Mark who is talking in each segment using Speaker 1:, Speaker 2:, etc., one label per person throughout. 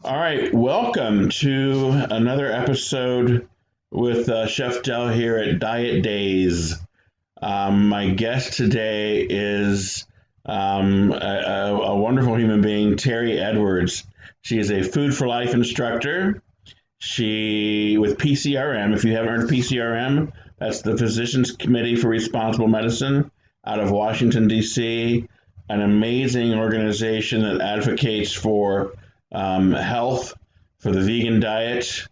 Speaker 1: All right, welcome to another episode with Chef Del here at Diet Daze. My guest today is a wonderful human being, Terri Edwards. She is a Food for Life instructor. She, with PCRM, if you haven't heard of PCRM, that's the Physicians Committee for Responsible Medicine out of Washington, D.C., an amazing organization that advocates for health, for the vegan diet,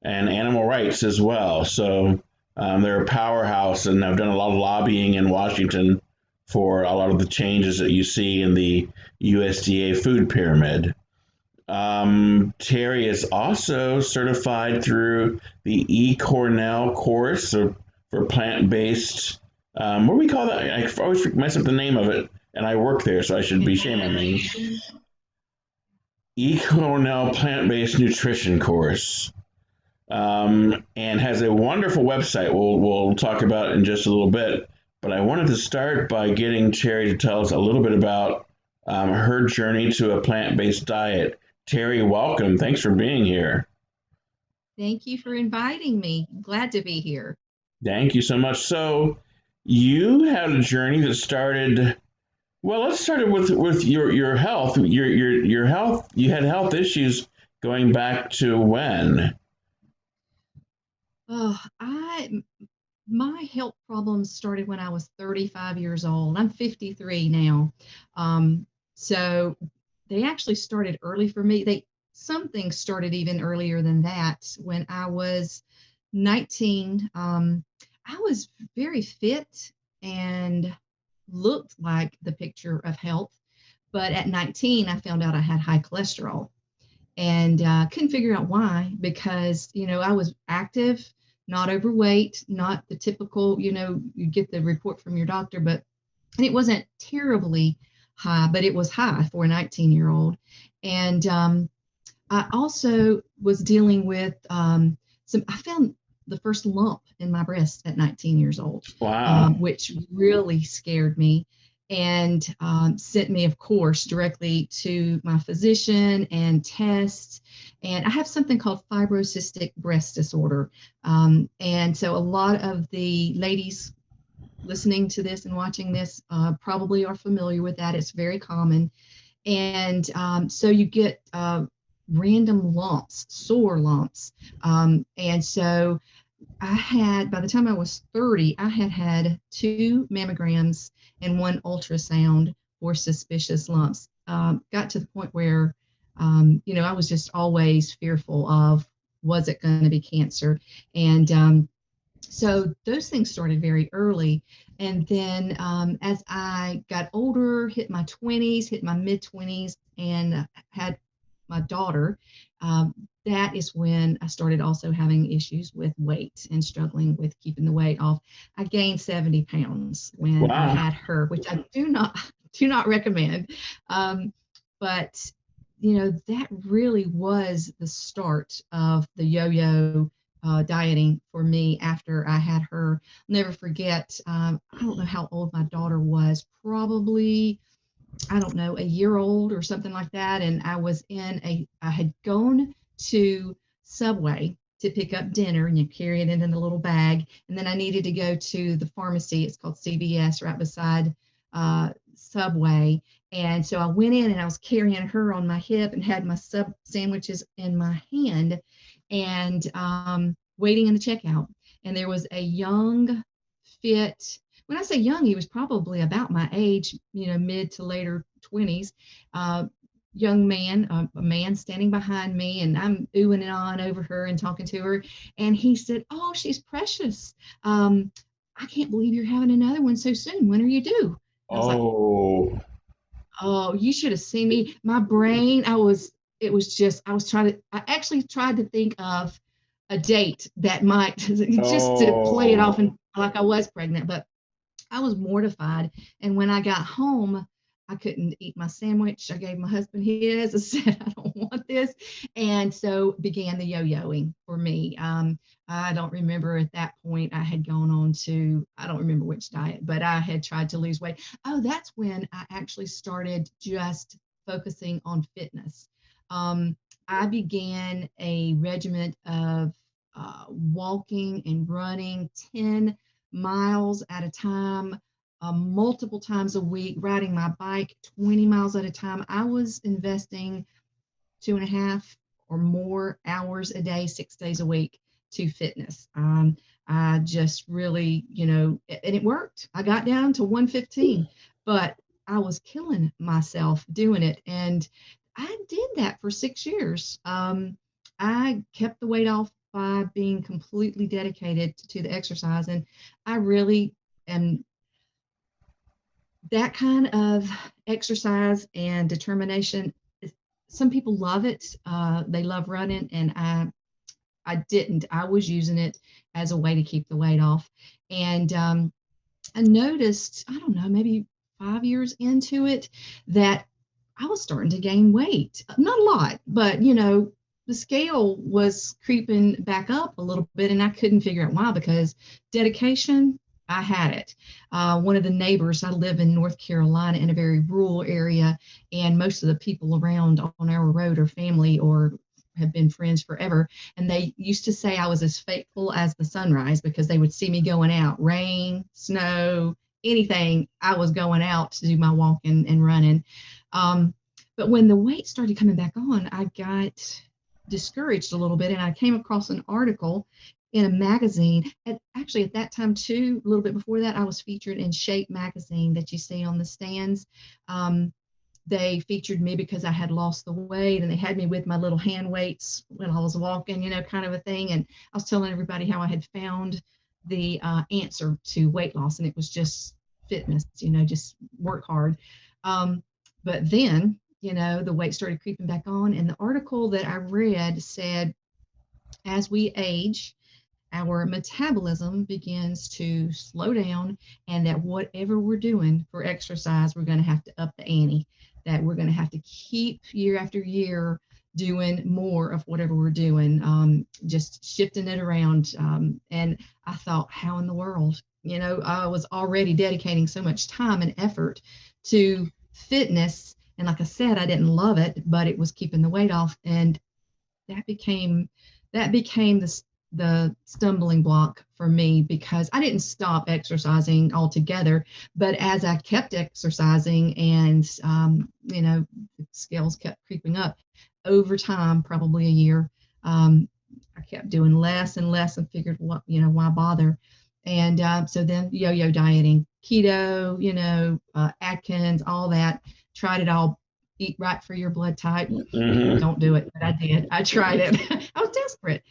Speaker 1: and animal rights as well. So they're a powerhouse and have done a lot of lobbying in Washington for a lot of the changes that you see in the USDA food pyramid. Terri is also certified through the Cornell course for plant-based. What do we call that? I always mess up the name of it, and I work there, so I should be shame on me. Cornell plant-based nutrition course, and has a wonderful website. We'll talk about it in just a little bit. But I wanted to start by getting Terri to tell us a little bit about her journey to a plant-based diet. Terri, welcome. Thanks for being here.
Speaker 2: Thank you for inviting me. Glad to be here.
Speaker 1: Thank you so much. So, you had a journey that started. Well, let's start it with your health. Your health. You had health issues going back to when?
Speaker 2: Oh, my health problems started when I was 35 years old. I'm 53 now. So they actually started early for me. Some things started even earlier than that. When I was 19, I was very fit and looked like the picture of health. But at 19, I found out I had high cholesterol and couldn't figure out why because I was active, not overweight, not the typical, you get the report from your doctor, but and it wasn't terribly high, but it was high for a 19-year-old. And I also was dealing with I found the first lump in my breast at 19 years old,
Speaker 1: Wow.
Speaker 2: which really scared me and sent me, of course, directly to my physician and tests. And I have something called fibrocystic breast disorder. And so a lot of the ladies listening to this and watching this probably are familiar with that. It's very common. And so you get random lumps, sore lumps. And so by the time I was 30, I had had two mammograms and one ultrasound for suspicious lumps. Got to the point where, I was just always fearful of, was it going to be cancer? And so those things started very early. And then as I got older, hit my 20s, hit my mid 20s, and had my daughter, that is when I started also having issues with weight and struggling with keeping the weight off. I gained 70 pounds when I
Speaker 1: Wow.
Speaker 2: had her, which I do not recommend. But that really was the start of the yo-yo dieting for me after I had her. I'll never forget. I don't know how old my daughter was. Probably, I don't know, a year old or something like that. And I had gone to Subway to pick up dinner and you carry it in a little bag. And then I needed to go to the pharmacy. It's called CVS right beside Subway. And so I went in and I was carrying her on my hip and had my sub sandwiches in my hand and waiting in the checkout. And there was a young, fit, when I say young, he was probably about my age, mid to later 20s, young man, a man standing behind me, and I'm oohing and on over her and talking to her. And he said, "Oh, she's precious. I can't believe you're having another one so soon. When are you due?" And I was like,
Speaker 1: Oh.
Speaker 2: "Oh, you should have seen me. My brain, I actually tried to think of a date that might, just to play it off
Speaker 1: Oh.
Speaker 2: and like I was pregnant, but I was mortified. And when I got home, I couldn't eat my sandwich. I gave my husband his. I said, I don't want this. And so began the yo yoing for me. I don't remember at that point, I had gone on to, I don't remember which diet, but I had tried to lose weight. Oh, that's when I actually started just focusing on fitness. Um, I began a regiment of walking and running 10 miles at a time, multiple times a week, riding my bike 20 miles at a time. I was investing 2.5 or more hours a day, 6 days a week to fitness. I just really, and it worked. I got down to 115, but I was killing myself doing it. And I did that for 6 years. I kept the weight off by being completely dedicated to the exercise. And I really am that kind of exercise and determination. Some people love it. They love running, and I didn't. I was using it as a way to keep the weight off. And I noticed, I don't know, maybe 5 years into it, that I was starting to gain weight. Not a lot, but the scale was creeping back up a little bit, and I couldn't figure out why, because dedication, I had it. One of the neighbors, I live in North Carolina in a very rural area, and most of the people around on our road are family or have been friends forever. And they used to say I was as faithful as the sunrise, because they would see me going out, rain, snow, anything. I was going out to do my walking and running. But when the weight started coming back on, I got discouraged a little bit, and I came across an article in a magazine. And actually, at that time too, a little bit before that, I was featured in Shape magazine that you see on the stands. They featured me because I had lost the weight, and they had me with my little hand weights when I was walking, kind of a thing. And I was telling everybody how I had found the answer to weight loss, and it was just fitness, just work hard. But then, the weight started creeping back on, and the article that I read said, as we age, our metabolism begins to slow down, and that whatever we're doing for exercise, we're going to have to up the ante, that we're going to have to keep year after year doing more of whatever we're doing, just shifting it around. And I thought, how in the world? I was already dedicating so much time and effort to fitness. And like I said, I didn't love it, but it was keeping the weight off. And that became the stumbling block for me, because I didn't stop exercising altogether, but as I kept exercising and the scales kept creeping up over time, probably a year, I kept doing less and less, and figured, why bother? And so then yo-yo dieting, keto, Atkins, all that, tried it all. Eat right for your blood type.
Speaker 1: Mm-hmm.
Speaker 2: Don't do it, but I did. I tried it. I was desperate.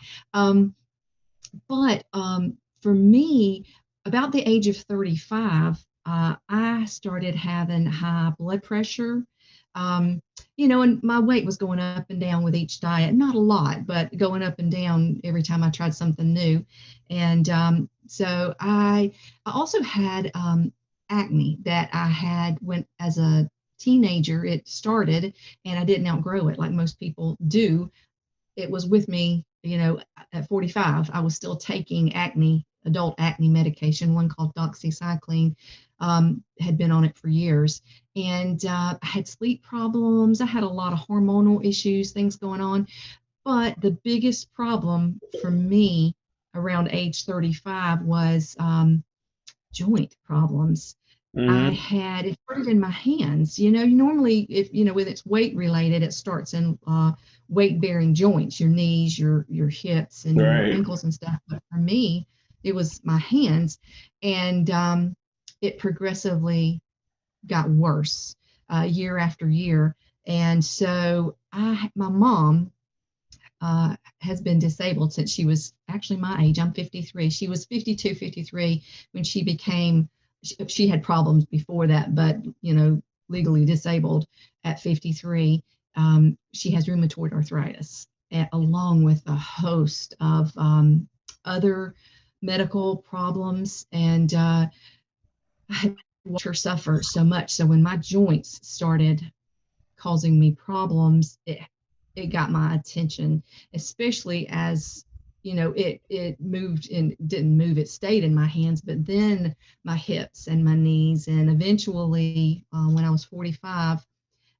Speaker 2: But for me, about the age of 35, I started having high blood pressure. And my weight was going up and down with each diet, not a lot, but going up and down every time I tried something new. And so I also had acne that I had when, as a teenager, it started, and I didn't outgrow it like most people do. It was with me, at 45. I was still taking adult acne medication, one called doxycycline. Had been on it for years. And I had sleep problems. I had a lot of hormonal issues, things going on. But the biggest problem for me around age 35 was joint problems. It started in my hands. Normally, if, when it's weight related, it starts in weight bearing joints, your knees, your hips, and your
Speaker 1: Right.
Speaker 2: ankles and stuff. But for me, it was my hands. And it progressively got worse year after year. And so my mom has been disabled since she was actually my age. I'm 53. She was 52, 53 when she had problems before that, but, legally disabled at 53. She has rheumatoid arthritis, along with a host of other medical problems. And I had watched her suffer so much. So when my joints started causing me problems, it got my attention, especially as it moved and didn't move, it stayed in my hands, but then my hips and my knees. And eventually, when I was 45,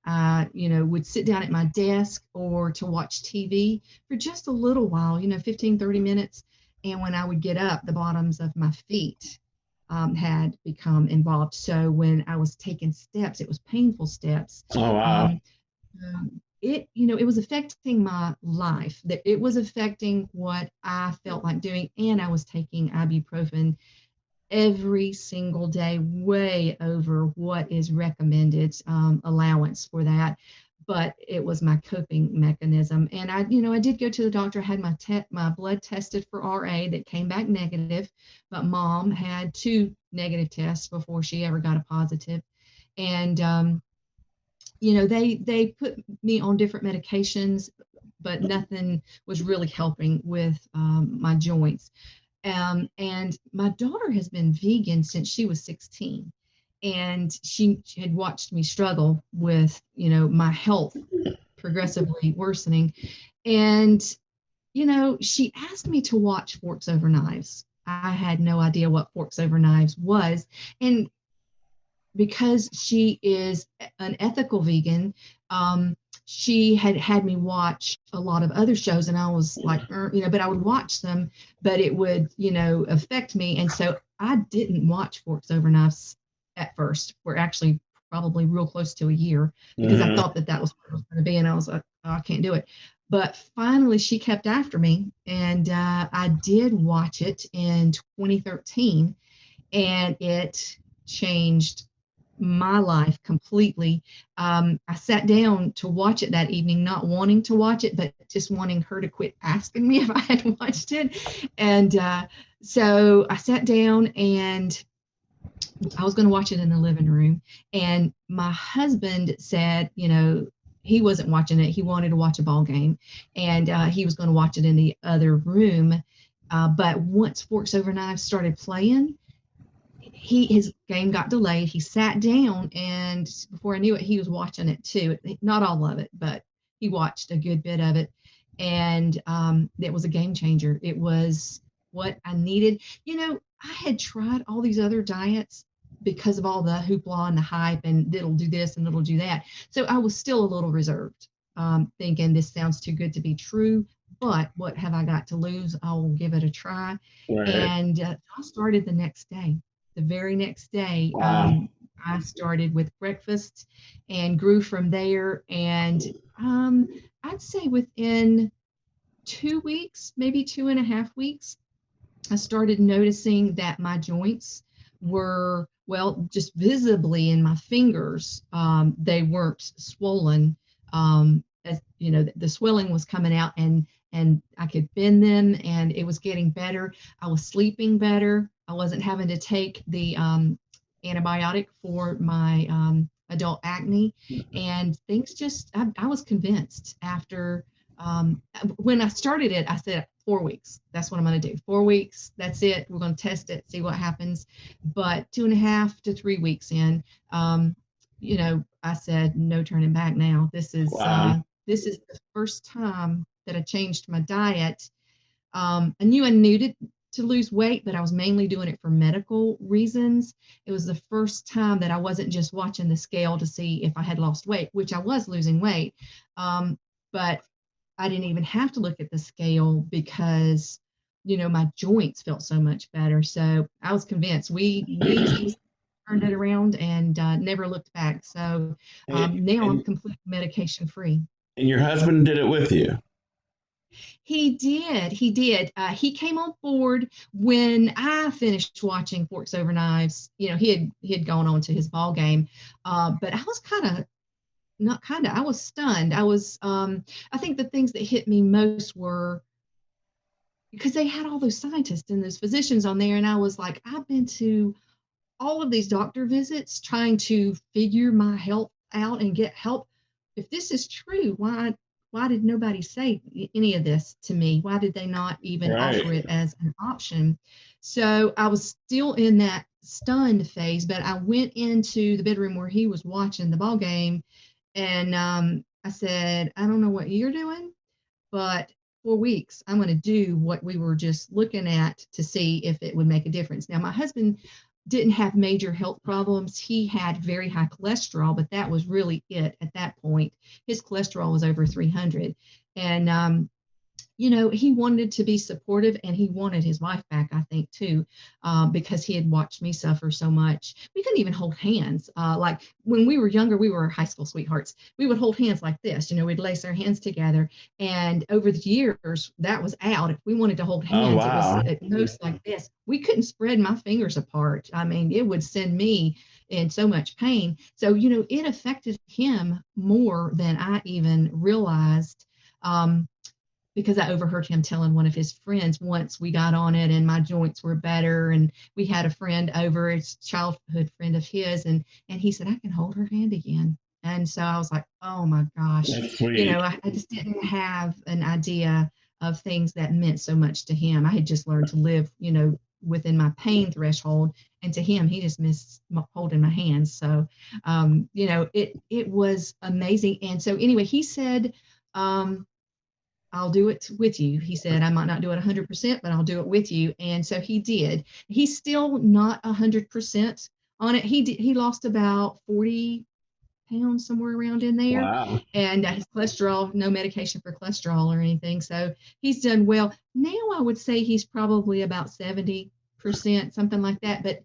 Speaker 2: I, would sit down at my desk or to watch TV for just a little while, 15, 30 minutes. And when I would get up, the bottoms of my feet had become involved. So when I was taking steps, it was painful steps.
Speaker 1: Oh, wow.
Speaker 2: Um, it was affecting my life, that it was affecting what I felt like doing. And I was taking ibuprofen every single day, way over what is recommended allowance for that. But it was my coping mechanism. And I did go to the doctor, had my blood tested for RA that came back negative, but mom had 2 negative tests before she ever got a positive. And they put me on different medications, but nothing was really helping with my joints. And my daughter has been vegan since she was 16. And she had watched me struggle with, my health progressively worsening. And, she asked me to watch Forks Over Knives. I had no idea what Forks Over Knives was. And because she is an ethical vegan, she had me watch a lot of other shows, and I was like, but I would watch them, but it would, affect me. And so I didn't watch Forks Over Knives at first. We're actually probably real close to a year, because I thought that was what it was going to be. And I was like, oh, I can't do it. But finally, she kept after me, and I did watch it in 2013, and it changed my life completely. I sat down to watch it that evening, not wanting to watch it, but just wanting her to quit asking me if I had watched it. And so I sat down, and I was going to watch it in the living room. And my husband said, he wasn't watching it. He wanted to watch a ball game, and he was going to watch it in the other room. But once Forks Over Knives started playing, his game got delayed. He sat down, and before I knew it, he was watching it too. Not all of it, but he watched a good bit of it. And it was a game changer. It was what I needed. I had tried all these other diets because of all the hoopla and the hype, and it'll do this and it'll do that. So I was still a little reserved, thinking this sounds too good to be true. But what have I got to lose? I will give it a try.
Speaker 1: Right.
Speaker 2: And I started the next day. The very next day,
Speaker 1: Wow.
Speaker 2: I started with breakfast and grew from there. And I'd say within 2 weeks, maybe 2.5 weeks, I started noticing that my joints were, well, just visibly in my fingers. They weren't swollen. As the swelling was coming out, and I could bend them, and it was getting better. I was sleeping better. I wasn't having to take the antibiotic for my adult acne, and things just, I was convinced after, when I started it, I said 4 weeks. That's what I'm going to do. 4 weeks. That's it. We're going to test it, see what happens. But 2.5 to 3 weeks in, I said, no turning back now. This is the first time that I changed my diet. I knew I needed to lose weight, but I was mainly doing it for medical reasons. It was the first time that I wasn't just watching the scale to see if I had lost weight, which I was losing weight. But I didn't even have to look at the scale because, my joints felt so much better. So I was convinced. We turned it around and never looked back. So now I'm completely medication free.
Speaker 1: And your husband did it with you.
Speaker 2: He did. He did. He came on board when I finished watching Forks Over Knives. He had gone on to his ball game, but I was I was stunned. I think the things that hit me most were because they had all those scientists and those physicians on there, and I was like, I've been to all of these doctor visits trying to figure my health out and get help. If this is true, why did nobody say any of this to me? Why did they not even offer it as an option? So I was still in that stunned phase, but I went into the bedroom where he was watching the ball game, and I said, I don't know what you're doing, but 4 weeks, I'm going to do what we were just looking at to see if it would make a difference. Now, my husband didn't have major health problems. He had very high cholesterol, but that was really it at that point. His cholesterol was over 300. And he wanted to be supportive, and he wanted his wife back, I think, too, because he had watched me suffer so much. We couldn't even hold hands. Like when we were younger, we were high school sweethearts. We would hold hands like this, we'd lace our hands together. And over the years, that was out. If we wanted to hold
Speaker 1: Oh,
Speaker 2: hands, it was
Speaker 1: wow.
Speaker 2: at most like this. We couldn't spread my fingers apart. I mean, it would send me in so much pain. So, it affected him more than I even realized. Because I overheard him telling one of his friends once we got on it and my joints were better. And we had a friend over, it's a childhood friend of his, and he said, I can hold her hand again. And so I was like, oh my gosh,
Speaker 1: That's sweet.
Speaker 2: I just didn't have an idea of things that meant so much to him. I had just learned to live, within my pain threshold. And to him, he just missed holding my hands. So, it was amazing. And so anyway, he said, I'll do it with you. He said, I might not do it 100%, but I'll do it with you. And so he did. He's still not 100% on it. He lost about 40 pounds, somewhere around in there.
Speaker 1: Wow.
Speaker 2: And his cholesterol, no medication for cholesterol or anything. So he's done well. Now I would say he's probably about 70%, something like that. But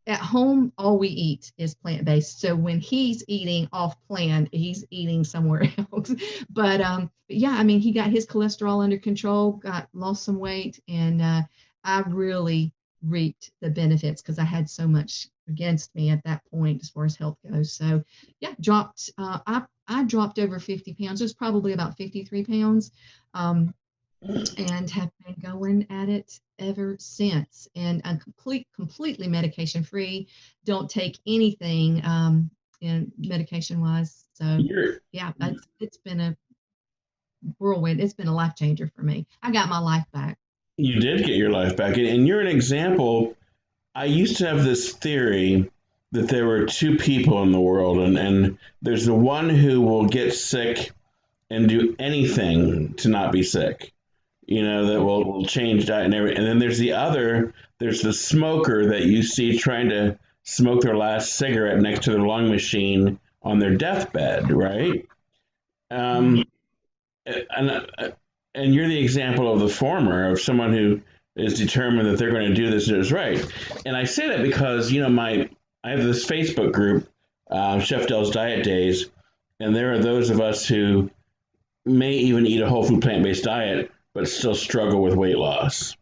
Speaker 2: at home, all we eat is plant-based. So when he's eating off plan, he's eating somewhere else. But yeah, I mean, he got his cholesterol under control, lost some weight, and I really reaped the benefits because I had so much against me at that point as far as health goes. So yeah, dropped. I dropped over 50 pounds. It was probably about 53 pounds. And have been going at it ever since. And I'm completely medication free. Don't take anything in medication wise. So
Speaker 1: You're,
Speaker 2: yeah, it's been a whirlwind. It's been a life changer for me. I got my life back.
Speaker 1: you did get your life back. And you're an example. I used to have this theory that there were two people in the world, and there's the one who will get sick and do anything to not be sick, that will change diet and everything. And then there's the other, there's the smoker that you see trying to smoke their last cigarette next to their lung machine on their deathbed, right?
Speaker 2: Right.
Speaker 1: Um, and you're the example of the former, of someone who is determined that they're going to do this and it's right. And I say that because I have this Facebook group, Chef Del's Diet Daze, and there are those of us who may even eat a whole food plant based diet, but still struggle with weight loss,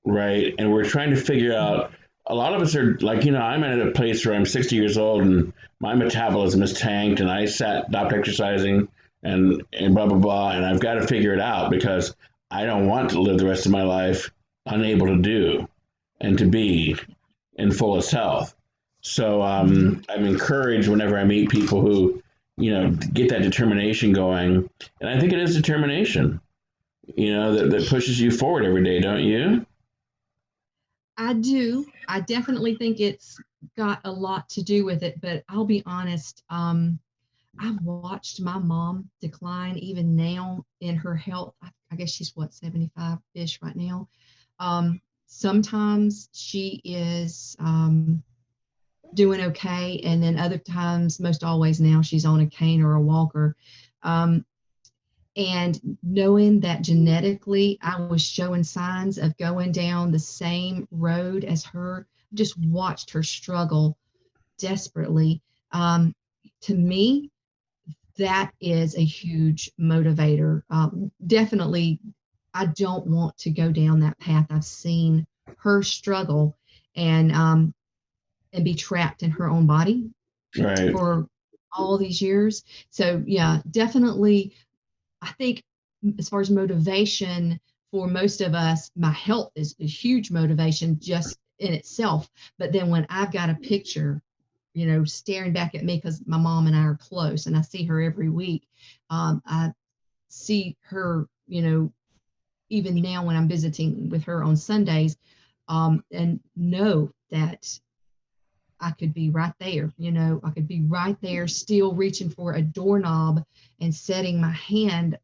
Speaker 1: right? And we're trying to figure out. A lot of us are like, I'm at a place where I'm 60 years old and my metabolism is tanked, and I stopped exercising, and blah blah blah, and I've got to figure it out because I don't want to live the rest of my life unable to do and to be in fullest health. So
Speaker 2: Mhm.
Speaker 1: I'm encouraged whenever I meet people who, get that determination going, and I think it is determination, that pushes you forward every day, don't you?
Speaker 2: I do. I definitely think it's got a lot to do with it, but I'll be honest. I've watched my mom decline even now in her health. I guess she's what, 75-ish right now. Sometimes she is doing okay, and then other times, most always now, she's on a cane or a walker. Um, and knowing that genetically I was showing signs of going down the same road as her, just watched her struggle desperately. To me, that is a huge motivator. Definitely, I don't want to go down that path. I've seen her struggle and be trapped in her own body
Speaker 1: Right.
Speaker 2: for all these years. So yeah, definitely. I think as far as motivation for most of us, my health is a huge motivation just in itself. But then when I've got a picture, staring back at me because my mom and I are close and I see her every week, I see her, even now when I'm visiting with her on Sundays, and know that I could be right there, I could be right there still reaching for a doorknob and setting my hand,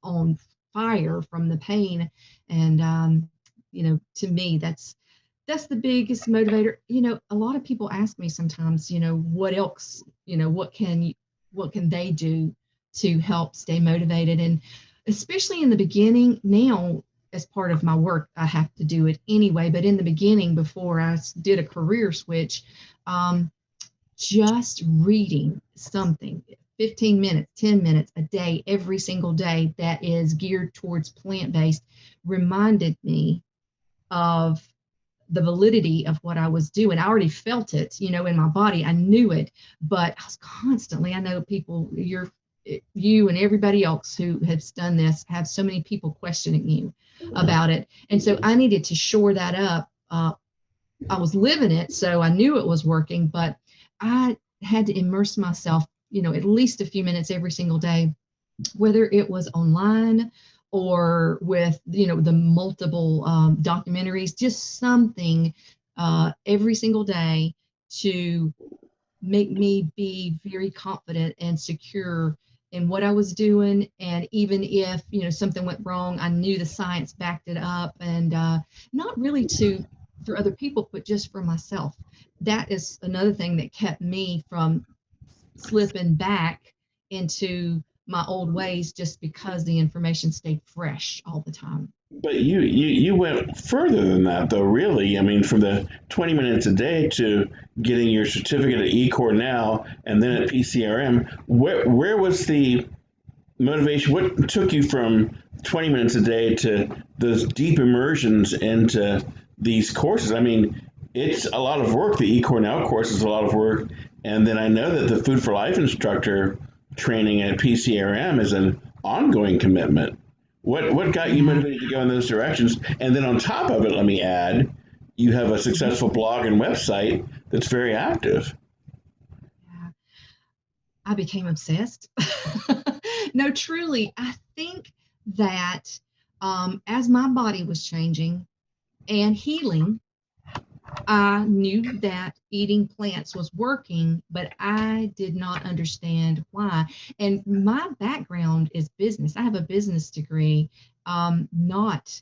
Speaker 2: on fire from the pain. And, to me, that's that's the biggest motivator. A lot of people ask me sometimes, what else, what can they do to help stay motivated? And especially in the beginning, now as part of my work, I have to do it anyway. But in the beginning, before I did a career switch, um, just reading something 15 minutes, 10 minutes a day, every single day that is geared towards plant-based reminded me of the validity of what I was doing. I already felt it, in my body. I knew it, but I was constantly, I know people, you and everybody else who has done this have so many people questioning you about it. And so I needed to shore that up. I was living it, so I knew it was working, but I had to immerse myself, at least a few minutes every single day, whether it was online or with, the multiple documentaries, just something every single day to make me be very confident and secure in what I was doing. And even if, something went wrong, I knew the science backed it up, and not really for other people, but just for myself. That is another thing that kept me from slipping back into my old ways, just because the information stayed fresh all the time.
Speaker 1: But you went further than that, though, really. I mean, from the 20 minutes a day to getting your certificate at eCore and then at PCRM, where was the motivation? What took you from 20 minutes a day to those deep immersions into these courses? I mean, it's a lot of work. The eCore course is a lot of work. And then I know that the Food for Life instructor training at PCRM is an ongoing commitment. What got you
Speaker 2: Yeah.
Speaker 1: motivated to go in those directions? And then on top of it, let me add, you have a successful blog and website that's very active.
Speaker 2: Yeah. I became obsessed. No, truly, I think that as my body was changing and healing, I knew that eating plants was working, but I did not understand why. And my background is business. I have a business degree, not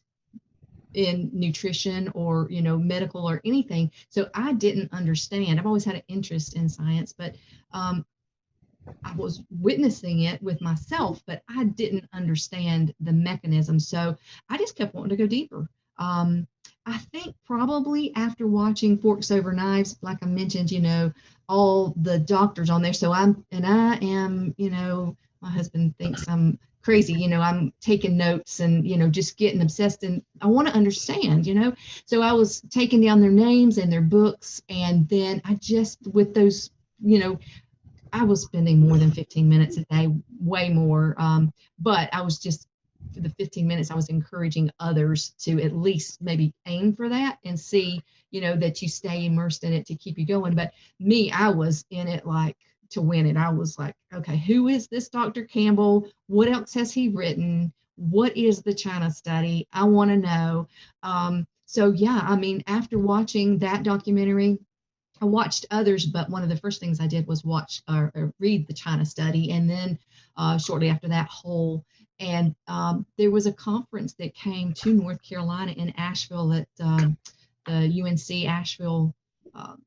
Speaker 2: in nutrition or, medical or anything. So I didn't understand. I've always had an interest in science, but um, I was witnessing it with myself, but I didn't understand the mechanism. So I just kept wanting to go deeper. I think probably after watching Forks Over Knives, like I mentioned, all the doctors on there. So I am, my husband thinks I'm crazy. I'm taking notes and, just getting obsessed, and I want to understand, So I was taking down their names and their books. And then I just, with those, I was spending more than 15 minutes a day, way more. But I was just, for the 15 minutes, I was encouraging others to at least maybe aim for that and see, that you stay immersed in it to keep you going. But me, I was in it like to win it. I was like, okay, who is this Dr. Campbell? What else has he written? What is the China study? I want to know. So yeah, I mean, after watching that documentary, I watched others, but one of the first things I did was watch or read the China study, and then shortly after that, whole. And there was a conference that came to North Carolina in Asheville at the UNC Asheville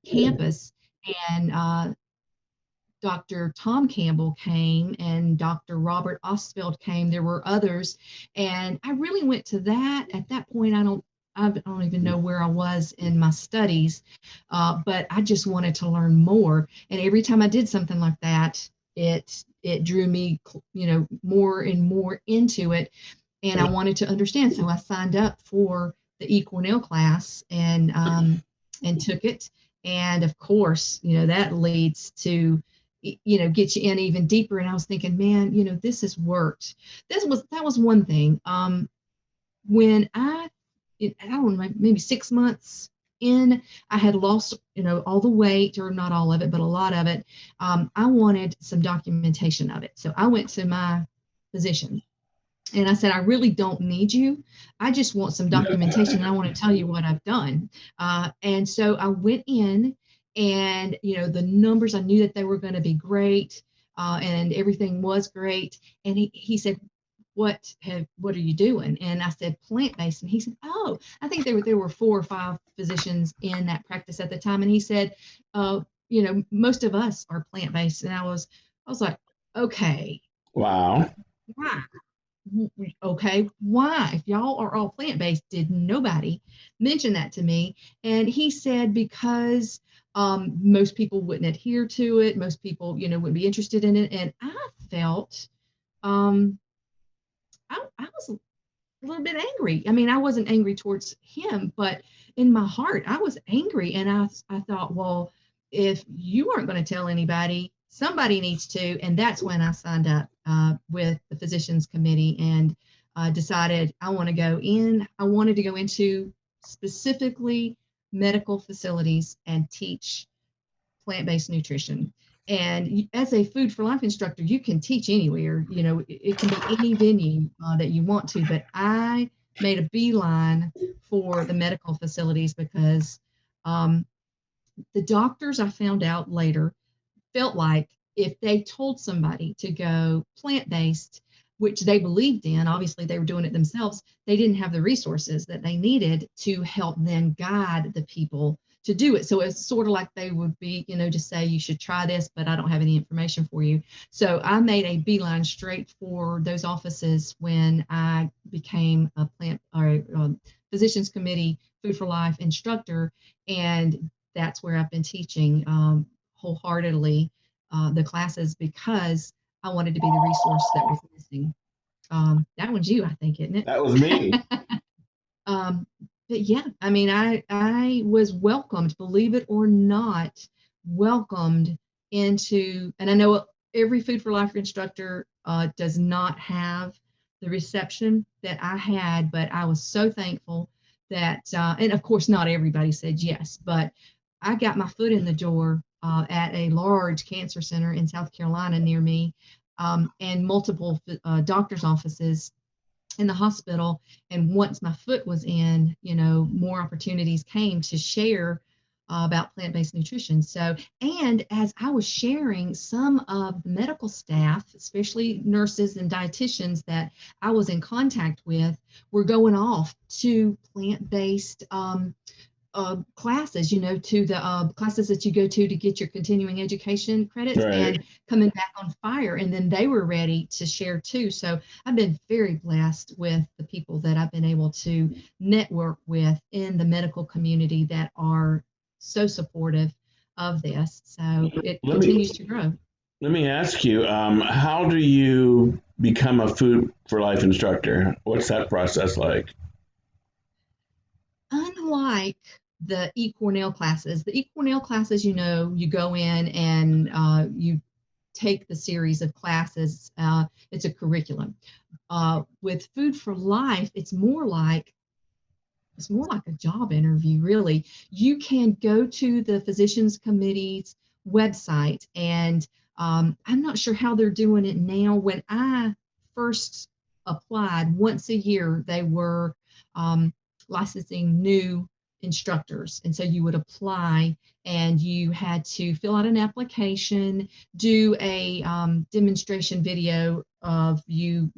Speaker 2: campus, and Dr. Tom Campbell came and Dr. Robert Ostfeld came. There were others, and I really went to that. At that point, I don't even know where I was in my studies, but I just wanted to learn more. And every time I did something like that, it drew me, more and more into it, and I wanted to understand. So I signed up for the eCornell class and took it. And of course, that leads to get you in even deeper. And I was thinking, man, this has worked. That was one thing. When I don't know, maybe 6 months in, I had lost, all the weight, or not all of it, but a lot of it. I wanted some documentation of it. So I went to my physician and I said, I really don't need you. I just want some documentation, and I want to tell you what I've done. And so I went in, and, the numbers, I knew that they were going to be great, and everything was great. And he said, what are you doing? And I said, plant-based. And he said, oh, I think there were 4 or 5 physicians in that practice at the time. And he said, most of us are plant-based. And I was like, okay,
Speaker 1: Wow.
Speaker 2: why? Okay, why? If y'all are all plant-based, did nobody mention that to me? And he said, because most people wouldn't adhere to it, most people, wouldn't be interested in it. And I felt um, I was a little bit angry. I mean, I wasn't angry towards him, but in my heart, I was angry. And I thought, well, if you aren't going to tell anybody, somebody needs to. And that's when I signed up with the physicians committee and decided I want to go in. I wanted to go into specifically medical facilities and teach plant-based nutrition. And as a food for life instructor, you can teach anywhere. It can be any venue that you want to. But I made a beeline for the medical facilities because the doctors, I found out later, felt like if they told somebody to go plant-based, which they believed in, obviously they were doing it themselves, they didn't have the resources that they needed to help then guide the people to do it. So it's sort of like they would be, just say you should try this, but I don't have any information for you. So I made a beeline straight for those offices when I became a physicians committee food for life instructor, and that's where I've been teaching wholeheartedly the classes because I wanted to be the resource that was missing. That one's you, I think, isn't it?
Speaker 1: That was me.
Speaker 2: um, but yeah, I mean, I was welcomed, believe it or not, welcomed into, and I know every Food for Life instructor does not have the reception that I had, but I was so thankful that, and of course, not everybody said yes, but I got my foot in the door at a large cancer center in South Carolina near me, and multiple doctor's offices in the hospital. And once my foot was in, more opportunities came to share about plant-based nutrition. So, and as I was sharing, some of the medical staff, especially nurses and dietitians that I was in contact with, were going off to plant-based classes, to the classes that you go to get your continuing education credits,
Speaker 1: Right.
Speaker 2: and coming back on fire. And then they were ready to share too. So I've been very blessed with the people that I've been able to network with in the medical community that are so supportive of this. So it
Speaker 1: Let me
Speaker 2: continues to grow.
Speaker 1: let me ask you, how do you become a food for life instructor? What's that process like?
Speaker 2: Unlike the eCornell classes, you go in and you take the series of classes. It's a curriculum. With Food for Life, it's more like a job interview, really. You can go to the Physicians Committee's website, and I'm not sure how they're doing it now. When I first applied, once a year, they were licensing new instructors. And so you would apply and you had to fill out an application, do a demonstration video of you,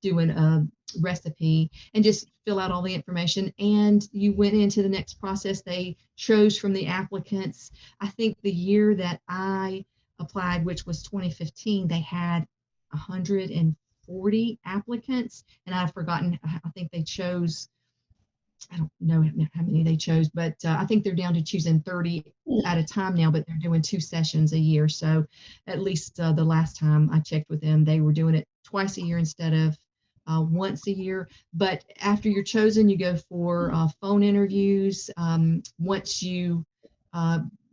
Speaker 2: doing a recipe, and just fill out all the information. And you went into the next process. They chose from the applicants. I think the year that I applied, which was 2015, they had 140 applicants, and I've forgotten. I think they chose, I don't know how many they chose, but I think they're down to choosing 30 at a time now, but they're doing 2 sessions a year. So at least the last time I checked with them, they were doing it twice a year instead of once a year. But after you're chosen, you go for phone interviews. Once you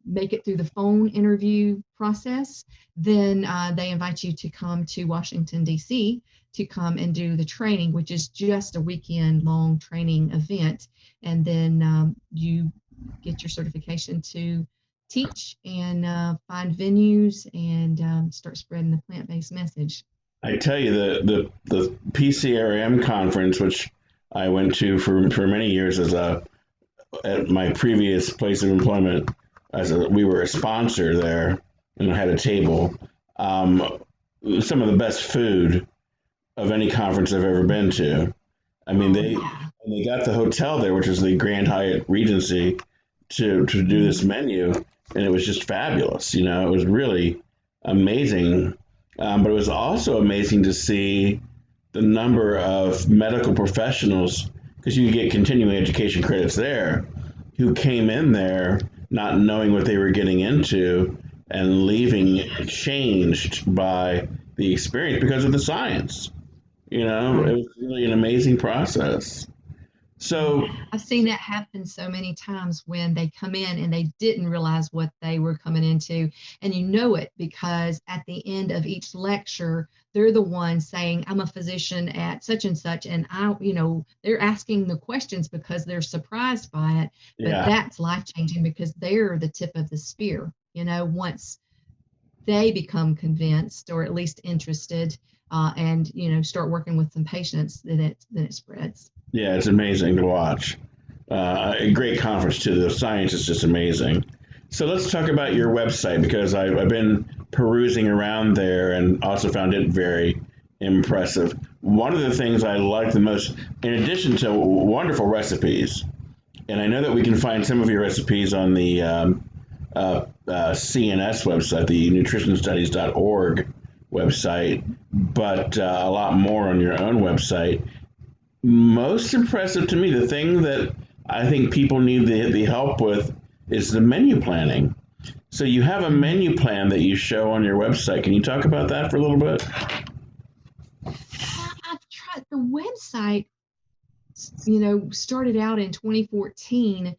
Speaker 2: make it through the phone interview process, then they invite you to come to Washington, D.C. to come and do the training, which is just a weekend long training event. And then you get your certification to teach and find venues and start spreading the plant-based message.
Speaker 1: I tell you, the PCRM conference, which I went to for many years at my previous place of employment, we were a sponsor there and had a table. Some of the best food of any conference I've ever been to. I mean,
Speaker 2: Oh
Speaker 1: they
Speaker 2: yeah.
Speaker 1: and they got the hotel there, which is the Grand Hyatt Regency, to do this
Speaker 2: Mhm.
Speaker 1: menu, and it was just fabulous. You know, it was really amazing. But it was also amazing to see the number of medical professionals, because you get continuing education credits there, who came in there not knowing what they were getting into and leaving changed by the experience because of the science. You know, it
Speaker 2: Right.
Speaker 1: was really an amazing process.
Speaker 2: Yeah,
Speaker 1: So,
Speaker 2: I've seen that happen so many times when they come in and they didn't realize what they were coming into. And you know it because at the end of each lecture, they're the ones saying, I'm a physician at such and such. And they're asking the questions because they're surprised by it. But
Speaker 1: yeah,
Speaker 2: that's life changing because they're the tip of the spear. Once they become convinced or at least interested, and start working with some patients, then it spreads.
Speaker 1: yeah, it's amazing to watch. A great conference too. The science is just amazing. So let's talk about your website because I've been perusing around there and also found it very impressive. One of the things I like the most, in addition to wonderful recipes, and I know that we can find some of your recipes on the CNS website, the nutritionstudies.org website, but a lot more on your own website. Most impressive to me, the thing that I think people need the help with is the menu planning. So you have a
Speaker 2: Mhm.
Speaker 1: menu plan that you show on your website. Can you talk about that for a little bit?
Speaker 2: I've tried the website, started out in 2014,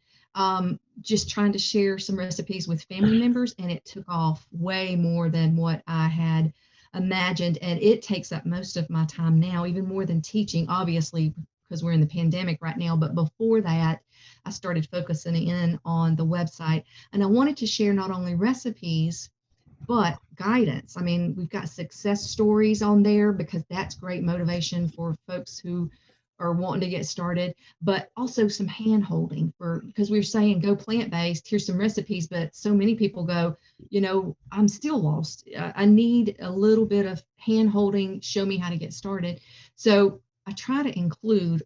Speaker 2: just trying to share some recipes with family members, and it took off way more than what I had imagined. And it takes up most of my time now, even more than teaching, obviously, because we're in the pandemic right now. But before that, I started focusing in on the website, and I wanted to share not only recipes, but guidance. I mean, we've got success stories on there because that's great motivation for folks who are wanting to get started, but also some hand holding for because we are saying go plant based. Here's some recipes, but so many people go, I'm still lost. I need a little bit of hand holding. Show me how to get started. So I try to include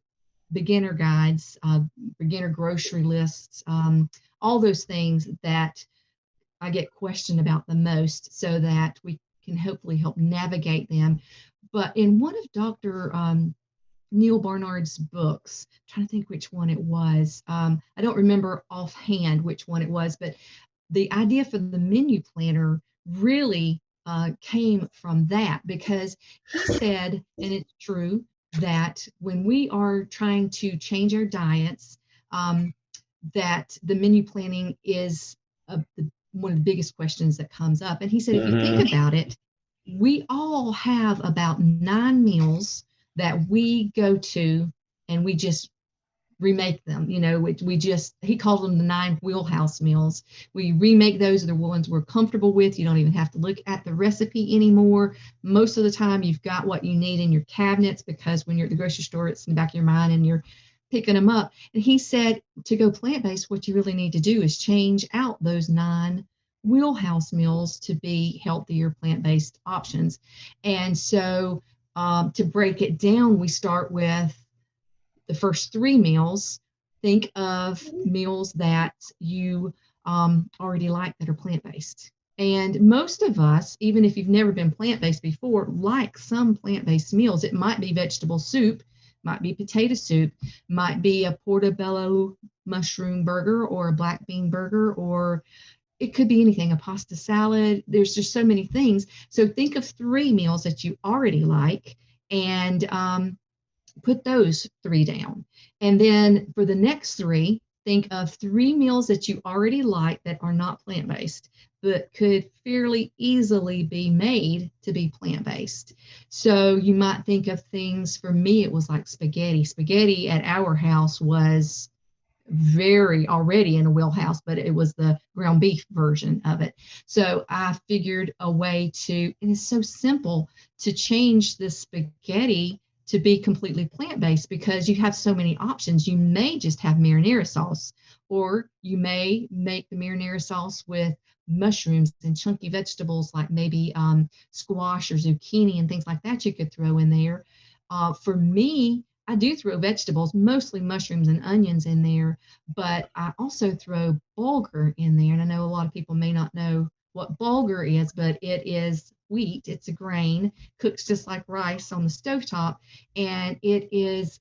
Speaker 2: beginner guides, beginner grocery lists, all those things that I get questioned about the most so that we can hopefully help navigate them. But in one of Dr. Neil Barnard's books, I'm trying to think which one it was. I don't remember offhand which one it was, but the idea for the menu planner really came from that because he said, and it's true, that when we are trying to change our diets, um, that the menu planning is one of the biggest questions that comes up. And he said, if you think
Speaker 1: Mm-hmm.
Speaker 2: about it, we all have about 9 meals that we go to and we just remake them. He calls them the 9 wheelhouse meals. We remake those, the ones we're comfortable with. You don't even have to look at the recipe anymore. Most of the time, you've got what you need in your cabinets because when you're at the grocery store, it's in the back of your mind and you're picking them up. And he said to go plant based, what you really need to do is change out those 9 wheelhouse meals to be healthier plant based options. And so, to break it down, we start with the first 3 meals. Think of meals that you already like that are plant based. And most of us, even if you've never been plant based before, like some plant based meals. It might be vegetable soup, might be potato soup, might be a portobello mushroom burger or a black bean burger, or it could be anything, a pasta salad. There's just so many things. So think of 3 meals that you already like and put those 3 down. And then for the next 3, think of 3 meals that you already like that are not plant based, but could fairly easily be made to be plant based. So you might think of things, for me, it was like spaghetti. Spaghetti at our house was very already in a wheelhouse, but it was the ground beef version of it. So I figured a way to, and it's so simple to change the spaghetti to be completely plant-based because you have so many options. You may just have marinara sauce, or you may make the marinara sauce with mushrooms and chunky vegetables like maybe squash or zucchini and things like that you could throw in there. For me, I do throw vegetables, mostly mushrooms and onions in there, but I also throw bulgur in there. And I know a lot of people may not know what bulgur is, but it is wheat. It's a grain, cooks just like rice on the stovetop, and it is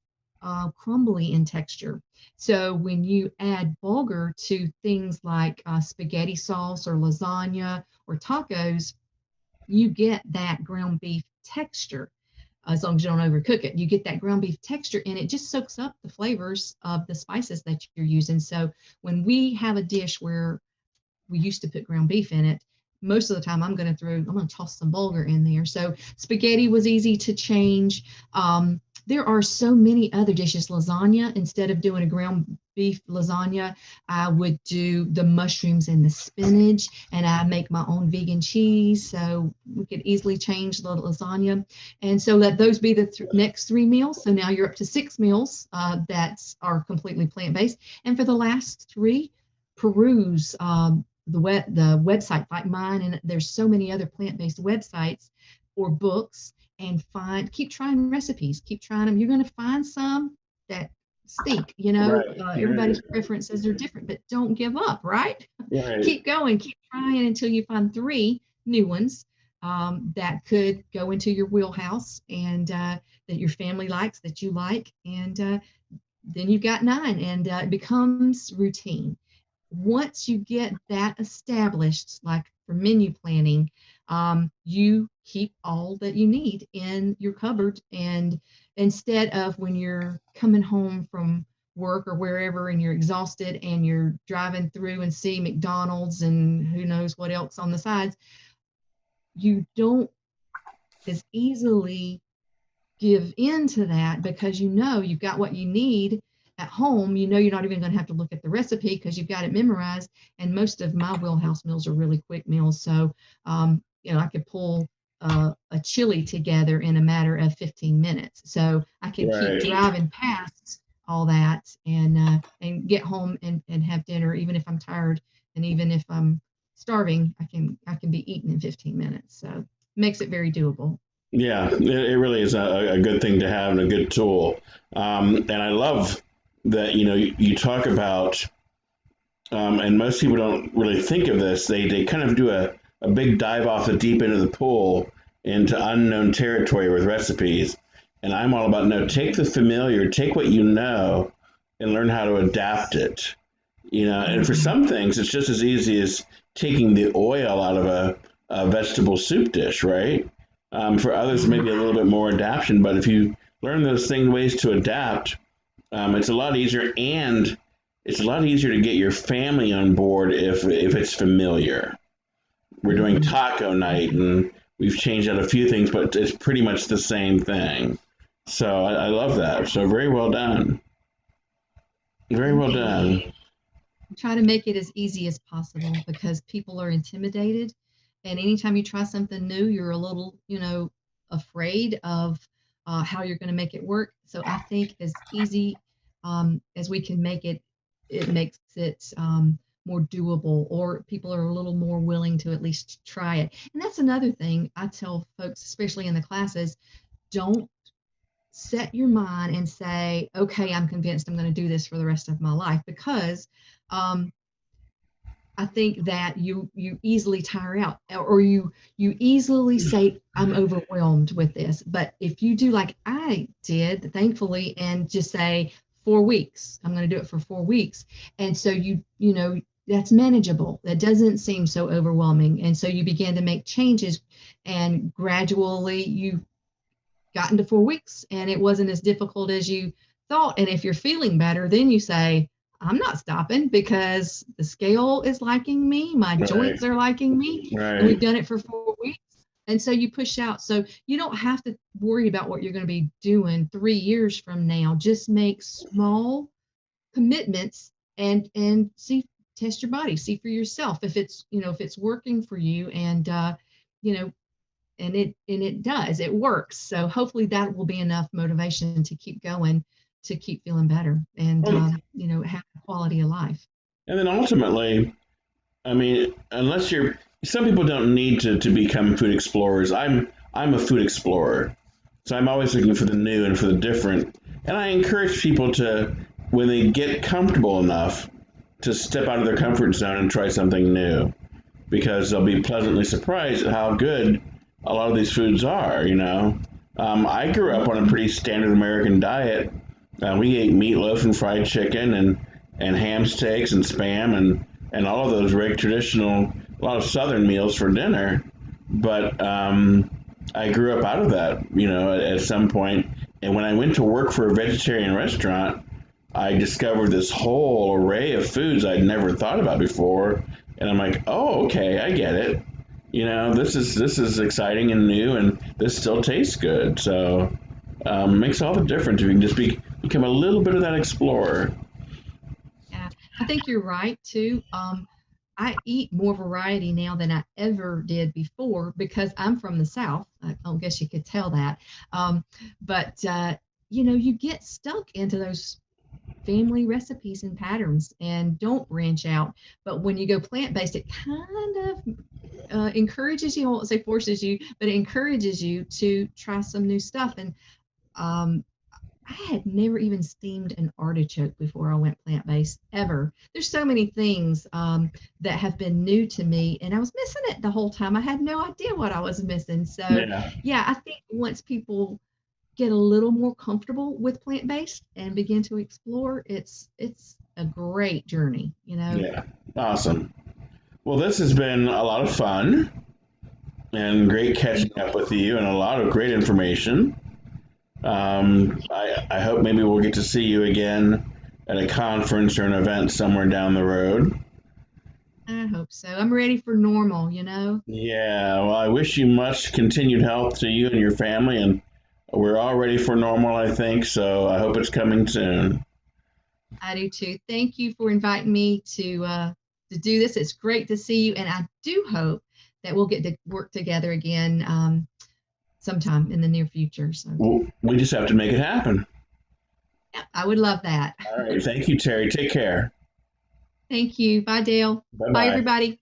Speaker 2: crumbly in texture. So when you add bulgur to things like spaghetti sauce or lasagna or tacos, you get that ground beef texture as long as you don't overcook it. You get that ground beef texture and it just soaks up the flavors of the spices that you're using. So when we have a dish where we used to put ground beef in it, most of the time I'm going to toss some bulgur in there. So spaghetti was easy to change. There are so many other dishes. Lasagna, instead of doing a ground beef lasagna, I would do the mushrooms and the spinach, and I make my own vegan cheese. So we could easily change the lasagna. And so let those be the next 3 meals. So now you're up to 6 meals that are completely plant-based. And for the last 3, peruse the website like mine, and there's so many other plant-based websites or books, and keep trying recipes, keep trying them. You're going to find some that stink.
Speaker 1: Right.
Speaker 2: Everybody's preferences are different, but don't give up, right?
Speaker 1: Right.
Speaker 2: Keep going, keep trying until you find 3 new ones that could go into your wheelhouse, and that your family likes, that you like, and then you've got 9, and it becomes routine. Once you get that established, like for menu planning, you keep all that you need in your cupboard. And instead of when you're coming home from work or wherever and you're exhausted and you're driving through and see McDonald's and who knows what else on the sides, you don't as easily give in to that because you've got what you need at home. You're not even going to have to look at the recipe because you've got it memorized. And most of my wheelhouse meals are really quick meals. So, I could pull a chili together in a matter of 15 minutes. So I can keep
Speaker 1: Right.
Speaker 2: driving past all that and get home and have dinner, even if I'm tired and even if I'm starving, I can be eaten in 15 minutes. So it makes it very doable.
Speaker 1: Yeah, it really is a good thing to have and a good tool. And I love that, you talk about, and most people don't really think of this, they kind of do a big dive off the deep end of the pool into unknown territory with recipes. And I'm all about, no, take the familiar, take what you know, and learn how to adapt it. And for
Speaker 2: Mhm.
Speaker 1: some things, it's just as easy as taking the oil out of a vegetable soup dish, right? For others, maybe a little bit more adaptation. But if you learn those things, ways to adapt, it's a lot easier, and it's a lot easier to get your family on board if it's familiar. We're doing
Speaker 2: Mhm.
Speaker 1: taco night, and we've changed out a few things, but it's pretty much the same thing. So I love that. So very well done. Very well
Speaker 2: Thank you.
Speaker 1: done.
Speaker 2: Try to make it as easy as possible because people are intimidated. And anytime you try something new, you're a little, afraid of how you're going to make it work. So I think as easy as we can make it, it makes it more doable, or people are a little more willing to at least try it. And that's another thing I tell folks, especially in the classes, don't set your mind and say, okay, I'm convinced I'm going to do this for the rest of my life, because um, I think that you easily tire out, or you easily say, I'm overwhelmed with this. But if you do like I did, thankfully, and just say 4 weeks, I'm going to do it for 4 weeks, and so that's manageable. That doesn't seem so overwhelming, and so you begin to make changes, and gradually you got into 4 weeks and it wasn't as difficult as you thought. And if you're feeling better, then you say, I'm not stopping because the scale is liking me, my
Speaker 1: Right.
Speaker 2: joints are liking me, and we've
Speaker 1: Right.
Speaker 2: done it for 4 weeks. And so you push out. So you don't have to worry about what you're going to be doing 3 years from now. Just make small commitments and see, test your body, see for yourself if it's working for you, and you know and it does, it works. So hopefully that will be enough motivation to keep going, to keep feeling better, and
Speaker 1: Well,
Speaker 2: have quality of life.
Speaker 1: and then ultimately, I mean, unless some people don't need to become food explorers. I'm a food explorer. So I'm always looking for the new and for the different. And I encourage people to, when they get comfortable enough, to step out of their comfort zone and try something new, because they'll be pleasantly surprised at how good a lot of these foods are, you know. I grew up on a pretty standard American diet. We ate meatloaf and fried chicken and ham steaks and spam and all of those very traditional, a lot of Southern meals for dinner. But I grew up out of that, you know, at some point. And when I went to work for a vegetarian restaurant, I discovered this whole array of foods I'd never thought about before. And I'm like, oh, okay, I get it. You know, this is exciting and new, and this still tastes good. So makes all the difference if you can just become a little bit of that explorer.
Speaker 2: Yeah, I think you're right too. I eat more variety now than I ever did before because I'm from the South. I guess you could tell that. Um, but you get stuck into those family recipes and patterns and don't branch out. But when you go plant-based, it kind of encourages you, I won't say forces you, but it encourages you to try some new stuff. And um, I had never even steamed an artichoke before I went plant-based ever. There's so many things that have been new to me, and I was missing it the whole time. I had no idea what I was missing. So,
Speaker 1: Yeah,
Speaker 2: yeah, I think once people get a little more comfortable with plant-based and begin to explore, it's a great journey, you know.
Speaker 1: yeah, awesome. Well, this has been a lot of fun and great catching up with you and a lot of great information. I hope maybe we'll get to see you again at a conference or an event somewhere down the road.
Speaker 2: I hope so. I'm ready for normal, you know.
Speaker 1: Yeah, well, I wish you much continued health to you and your family, and we're all ready for normal, I think, so I hope it's coming soon.
Speaker 2: I do too. Thank you for inviting me to do this. It's great to see you, and I do hope that we'll get to work together again sometime in the near future. So,
Speaker 1: Well, we just have to make it happen.
Speaker 2: yeah, I would love that.
Speaker 1: All right, thank you, Terry. Take care.
Speaker 2: Thank you. Bye, Dale.
Speaker 1: Bye
Speaker 2: Bye,
Speaker 1: bye.
Speaker 2: everybody.